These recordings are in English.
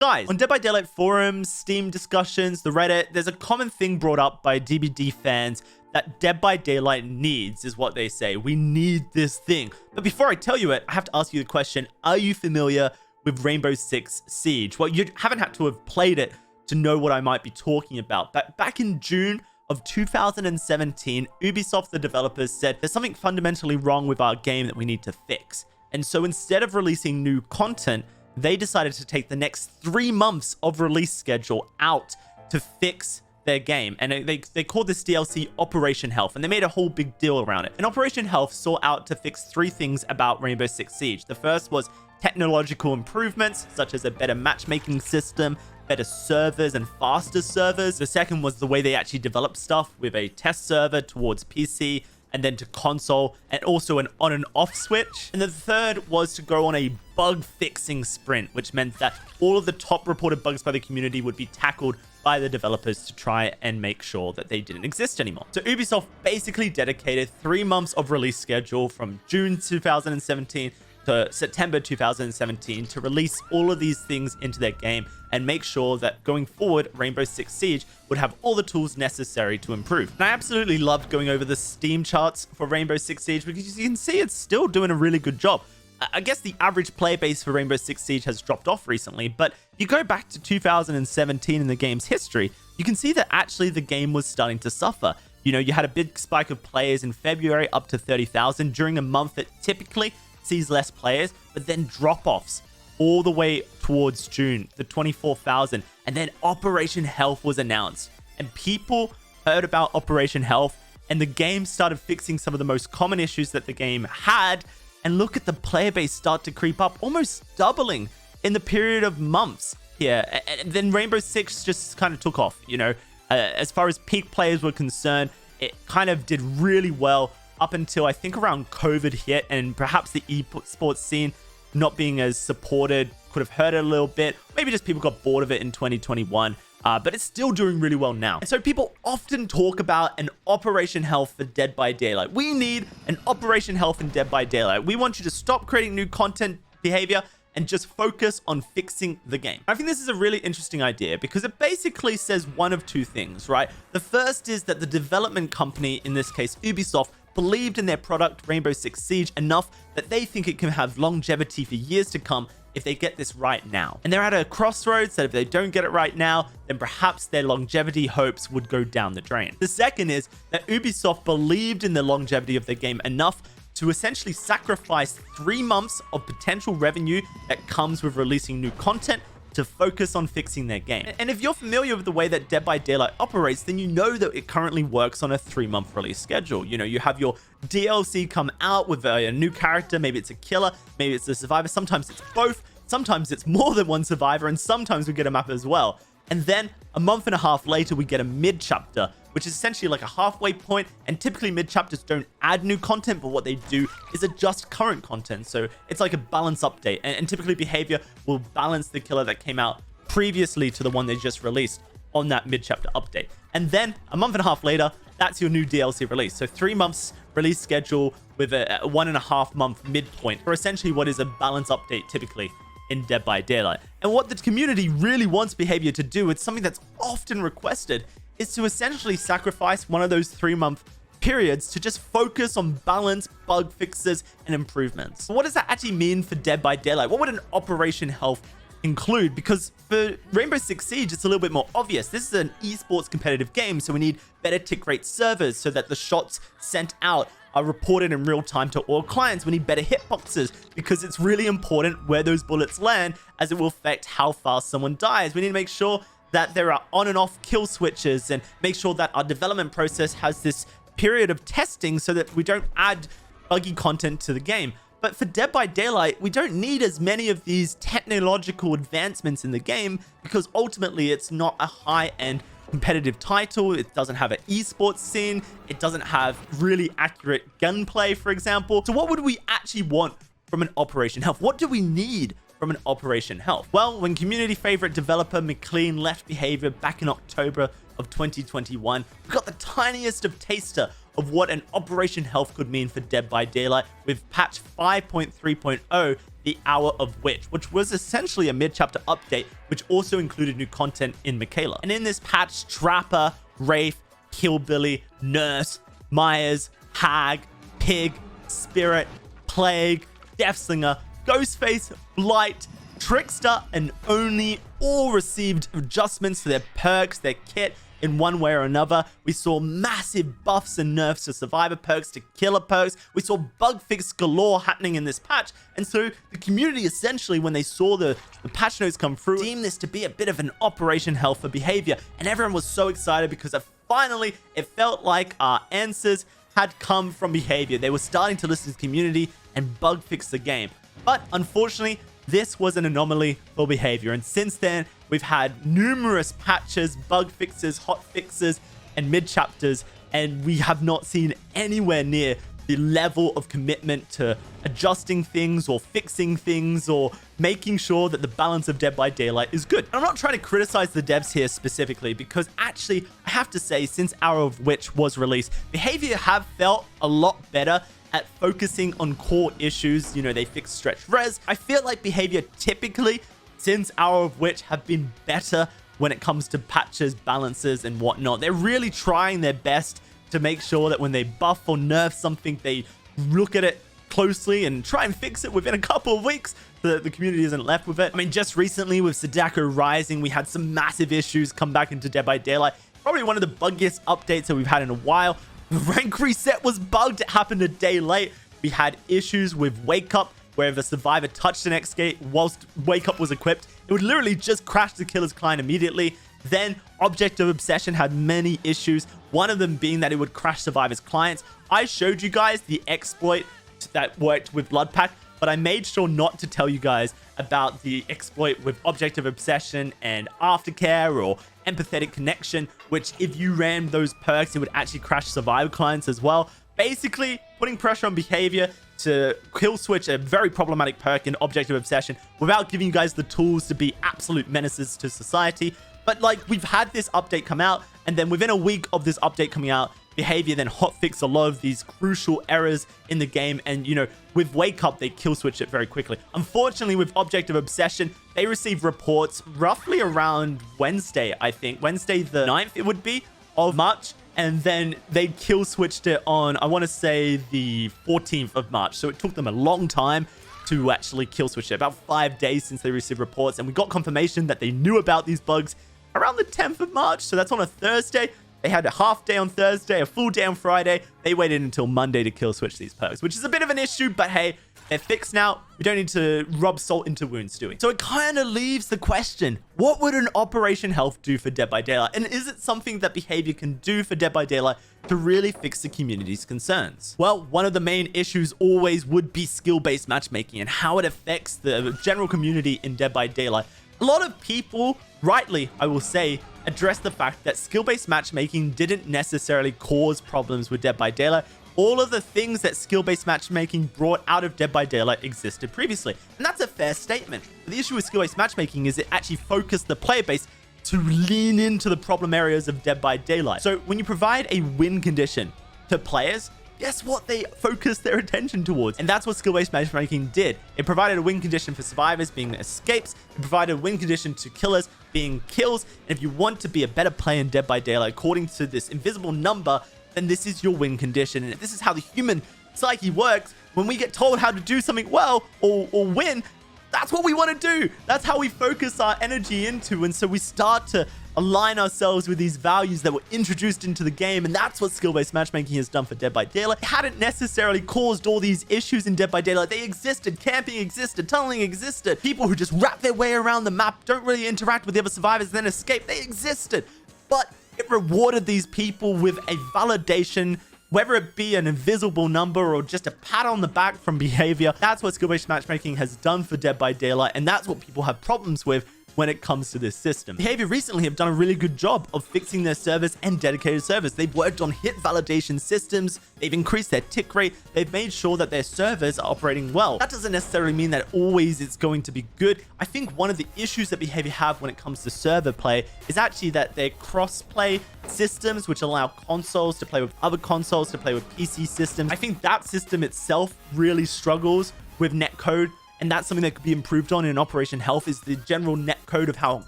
Guys, on Dead by Daylight forums, Steam discussions, the Reddit, there's a common thing brought up by DBD fans that Dead by Daylight needs, is what they say. We need this thing. But before I tell you it, I have to ask you the question, are you familiar with Rainbow Six Siege? Well, you haven't had to have played it to know what I might be talking about. But back in June of 2017, Ubisoft, the developers, said there's something fundamentally wrong with our game that we need to fix. And so instead of releasing new content, they decided to take the next 3 months of release schedule out to fix their game. And they called this DLC Operation Health, and they made a whole big deal around it. And Operation Health sought out to fix 3 things about Rainbow Six Siege. The first was technological improvements, such as a better matchmaking system, better servers and faster servers. The second was the way they actually develop stuff with a test server towards PC and then to console, and also an on and off switch. And the third was to go on a bug fixing sprint, which meant that all of the top reported bugs by the community would be tackled by the developers to try and make sure that they didn't exist anymore. So Ubisoft basically dedicated 3 months of release schedule from June 2017 to September 2017 to release all of these things into their game and make sure that going forward, Rainbow Six Siege would have all the tools necessary to improve. And I absolutely loved going over the Steam charts for Rainbow Six Siege because you can see it's still doing a really good job. I guess the average player base for Rainbow Six Siege has dropped off recently, but you go back to 2017 in the game's history, you can see that actually the game was starting to suffer. You know, you had a big spike of players in February up to 30,000 during a month that typically sees less players, but then drop-offs all the way towards June, the 24,000, and then Operation Health was announced, and people heard about Operation Health, and the game started fixing some of the most common issues that the game had, and look at the player base start to creep up, almost doubling in the period of months here, and then Rainbow Six just kind of took off, you know, as far as peak players were concerned, it kind of did really well up until I think around COVID hit, and perhaps the esports scene not being as supported could have hurt it a little bit. Maybe just people got bored of it in 2021, but it's still doing really well now. And so people often talk about an Operation Health for Dead by Daylight. We need an Operation Health in Dead by Daylight. We want you to stop creating new content behavior and just focus on fixing the game. I think this is a really interesting idea because it basically says one of 2 things, right? The first is that the development company, in this case Ubisoft, believed in their product Rainbow Six Siege enough that they think it can have longevity for years to come if they get this right now. And they're at a crossroads that if they don't get it right now, then perhaps their longevity hopes would go down the drain. The second is that Ubisoft believed in the longevity of the game enough to essentially sacrifice 3 months of potential revenue that comes with releasing new content to focus on fixing their game. And if you're familiar with the way that Dead by Daylight operates, then you know that it currently works on a 3-month release schedule. You know, you have your DLC come out with a new character, maybe it's a killer, maybe it's a survivor, sometimes it's both, sometimes it's more than one survivor, and sometimes we get a map as well. And then a month and a half later, we get a mid-chapter, which is essentially like a halfway point, and typically mid-chapters don't add new content, but what they do is adjust current content. So it's like a balance update, and typically behavior will balance the killer that came out previously to the one they just released on that mid-chapter update. And then a month and a half later, that's your new DLC release. So 3 months release schedule with a 1.5 month midpoint, or essentially what is a balance update typically in Dead by Daylight. And what the community really wants behavior to do, it's something that's often requested, is to essentially sacrifice one of those 3-month periods to just focus on balance, bug fixes, and improvements. What does that actually mean for Dead by Daylight? What would an Operation Health include? Because for Rainbow Six Siege, it's a little bit more obvious. This is an esports competitive game, so we need better tick rate servers so that the shots sent out are reported in real time to all clients. We need better hitboxes because it's really important where those bullets land, as it will affect how fast someone dies. We need to make sure that there are on and off kill switches and make sure that our development process has this period of testing so that we don't add buggy content to the game. But for Dead by Daylight, we don't need as many of these technological advancements in the game because ultimately it's not a high-end competitive title. It doesn't have an esports scene. It doesn't have really accurate gunplay, for example. So what would we actually want from an Operation Health? What do we need from an Operation Health? Well, when community favorite developer McLean left behavior back in October of 2021, we got the tiniest of taster of what an Operation Health could mean for Dead by Daylight with patch 5.3.0, the Hour of Witch, which was essentially a mid-chapter update, which also included new content in Michaela. And in this patch, Trapper, Wraith, Killbilly, Nurse, Myers, Hag, Pig, Spirit, Plague, Deathslinger, Ghostface, Blight, Trickster, and Oni all received adjustments to their perks, their kit, in one way or another. We saw massive buffs and nerfs to survivor perks, to killer perks. We saw bug fix galore happening in this patch. And so the community essentially, when they saw the patch notes come through, deemed this to be a bit of an Operation Hell for behavior. And everyone was so excited because finally it felt like our answers had come from behavior. They were starting to listen to the community and bug fix the game. But unfortunately, this was an anomaly for behavior. And since then, we've had numerous patches, bug fixes, hot fixes, and mid-chapters, and we have not seen anywhere near the level of commitment to adjusting things or fixing things or making sure that the balance of Dead by Daylight is good. And I'm not trying to criticize the devs here specifically, because actually, I have to say, since Hour of Witch was released, behavior have felt a lot better at focusing on core issues. You know, they fixed stretch res. I feel like behavior typically, since Hour of Witch, have been better when it comes to patches, balances, and whatnot. They're really trying their best to make sure that when they buff or nerf something, they look at it closely and try and fix it within a couple of weeks so that the community isn't left with it. I mean, just recently with Sadako Rising, we had some massive issues come back into Dead by Daylight. Probably one of the buggiest updates that we've had in a while. The rank reset was bugged. It happened a day late. We had issues with Wake Up, where if a survivor touched an escape whilst Wake Up was equipped, it would literally just crash the killer's client immediately. Then Object of Obsession had many issues, one of them being that it would crash survivors' clients. I showed you guys the exploit that worked with Blood Pack, but I made sure not to tell you guys about the exploit with Object of Obsession and Aftercare or Empathetic Connection, which if you ran those perks, it would actually crash survivor clients as well. Basically, putting pressure on behavior to kill switch a very problematic perk in Object of Obsession without giving you guys the tools to be absolute menaces to society. But like, we've had this update come out, and then within a week of this update coming out, behavior then hotfixed a lot of these crucial errors in the game. And you know, with Wake Up, they kill switch it very quickly. Unfortunately, with Object of Obsession, they received reports roughly around Wednesday, I think. Wednesday the 9th, it would be, of March. And then they kill switched it on, I want to say, the 14th of March. So it took them a long time to actually kill switch it. About 5 days since they received reports. And we got confirmation that they knew about these bugs around the 10th of March. So that's on a Thursday. They had a half day on Thursday, a full day on Friday. They waited until Monday to kill switch these perks, which is a bit of an issue, but hey, they're fixed now. We don't need to rub salt into wounds doing. So it kind of leaves the question, what would an Operation Health do for Dead by Daylight? And is it something that behavior can do for Dead by Daylight to really fix the community's concerns? Well, one of the main issues always would be skill-based matchmaking and how it affects the general community in Dead by Daylight. A lot of people, rightly, I will say, address the fact that skill-based matchmaking didn't necessarily cause problems with Dead by Daylight. All of the things that skill-based matchmaking brought out of Dead by Daylight existed previously. And that's a fair statement. But the issue with skill-based matchmaking is it actually focused the player base to lean into the problem areas of Dead by Daylight. So when you provide a win condition to players, guess what they focus their attention towards? And that's what skill-based matchmaking did. It provided a win condition for survivors, being escapes. It provided a win condition to killers, being kills. And if you want to be a better player in Dead by Daylight, according to this invisible number, then this is your win condition. And this is how the human psyche works. When we get told how to do something well or win, that's what we want to do. That's how we focus our energy into. And so we start to align ourselves with these values that were introduced into the game. And that's what skill-based matchmaking has done for Dead by Daylight. It hadn't necessarily caused all these issues in Dead by Daylight. They existed. Camping existed. Tunneling existed. People who just wrap their way around the map, don't really interact with the other survivors, then escape. They existed. But it rewarded these people with a validation, whether it be an invisible number or just a pat on the back from behavior. That's what skill-based matchmaking has done for Dead by Daylight, and that's what people have problems with when it comes to this system. Behavior recently have done a really good job of fixing their servers and dedicated servers. They've worked on hit validation systems. They've increased their tick rate. They've made sure that their servers are operating well. That doesn't necessarily mean that always it's going to be good. I think one of the issues that Behavior have when it comes to server play is actually that their cross-play systems, which allow consoles to play with other consoles, to play with PC systems. I think that system itself really struggles with netcode, and that's something that could be improved on in Operation Health, is the general netcode of how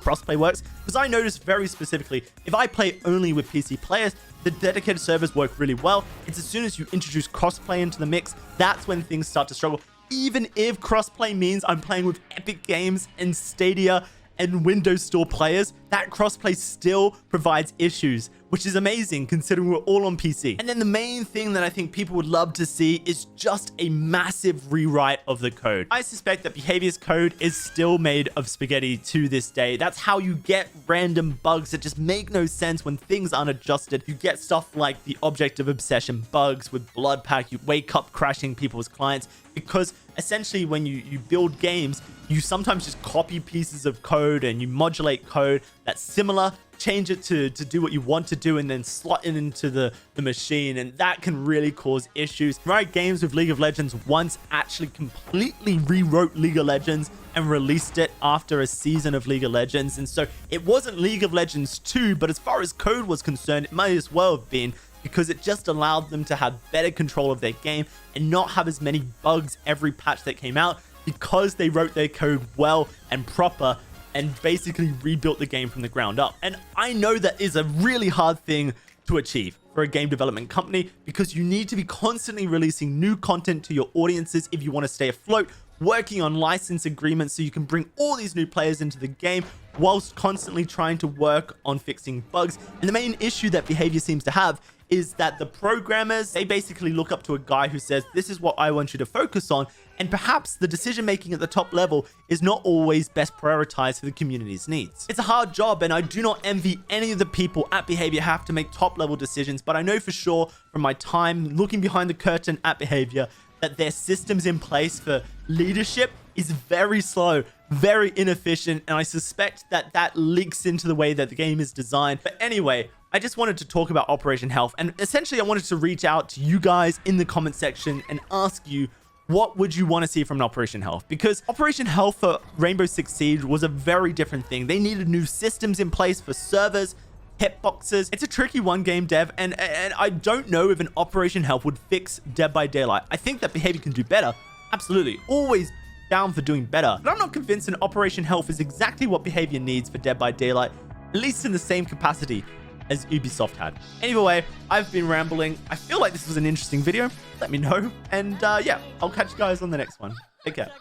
crossplay works. Because I noticed very specifically, if I play only with PC players, the dedicated servers work really well. It's as soon as you introduce crossplay into the mix, that's when things start to struggle. Even if crossplay means I'm playing with Epic Games and Stadia and Windows Store players, that crossplay still provides issues, which is amazing considering we're all on PC. And then the main thing that I think people would love to see is just a massive rewrite of the code. I suspect that Behavior's code is still made of spaghetti to this day. That's how you get random bugs that just make no sense when things aren't adjusted. You get stuff like the object of obsession bugs with blood pack. You wake up crashing people's clients because essentially when you build games, you sometimes just copy pieces of code and you modulate code that's similar, change it to do what you want to do, and then slot it into the machine, and that can really cause issues. Riot Games with League of Legends once actually completely rewrote League of Legends and released it after a season of League of Legends, and so it wasn't League of Legends 2, but as far as code was concerned, it might as well have been, because it just allowed them to have better control of their game and not have as many bugs every patch that came out, because they wrote their code well and proper and basically rebuilt the game from the ground up. And I know that is a really hard thing to achieve for a game development company, because you need to be constantly releasing new content to your audiences if you want to stay afloat, working on license agreements so you can bring all these new players into the game whilst constantly trying to work on fixing bugs. And the main issue that Behavior seems to have is that the programmers, they basically look up to a guy who says, this is what I want you to focus on. And perhaps the decision making at the top level is not always best prioritized for the community's needs. It's a hard job, and I do not envy any of the people at Behavior have to make top level decisions, but I know for sure from my time looking behind the curtain at Behavior that their systems in place for leadership is very slow, very inefficient, and I suspect that that leaks into the way that the game is designed. But anyway, I just wanted to talk about Operation Health, and essentially I wanted to reach out to you guys in the comment section and ask you, what would you want to see from an Operation Health? Because Operation Health for Rainbow Six Siege was a very different thing. They needed new systems in place for servers, hitboxes. It's a tricky one, game dev, and I don't know if an Operation Health would fix Dead by Daylight. I think that Behavior can do better. Absolutely. Always down for doing better. But I'm not convinced an Operation Health is exactly what Behavior needs for Dead by Daylight, at least in the same capacity as Ubisoft had. Anyway, I've been rambling. I feel like this was an interesting video. Let me know. And yeah, I'll catch you guys on the next one. Take care.